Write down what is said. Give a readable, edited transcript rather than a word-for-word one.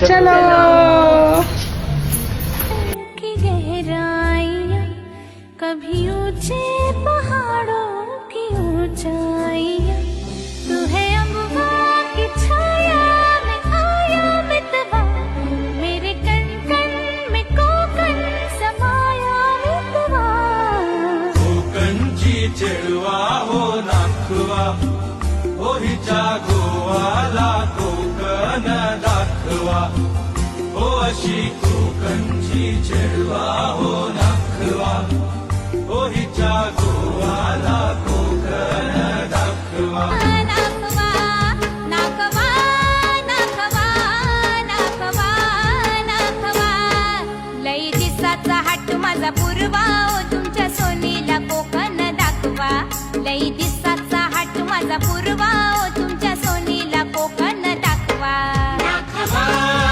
चलो की गहराइयाँ, कभी ऊंचे पहाड़ों की ऊंचाइयाँ, तू है अम्बा की छाया में आया मितवा, मेरे कण कण में कोकण समाया मितवा. कोकणची चेडवा हो नाखवा, हो हिच्या गोवाला कोकण दाखवा, हो अशी कोकणची चेडवा हो नाखवा, हो हिच्या गोवाला कोकण दाखवा. नाखवा नाखवा नाखवा नाखवा नाखवा, लई दिसाचा हाट माझा पूर्वा, ओ तुमच्या सोनीला कोकण दाखवा. लई दिसाचा हाट माझा पूर्वा, ओ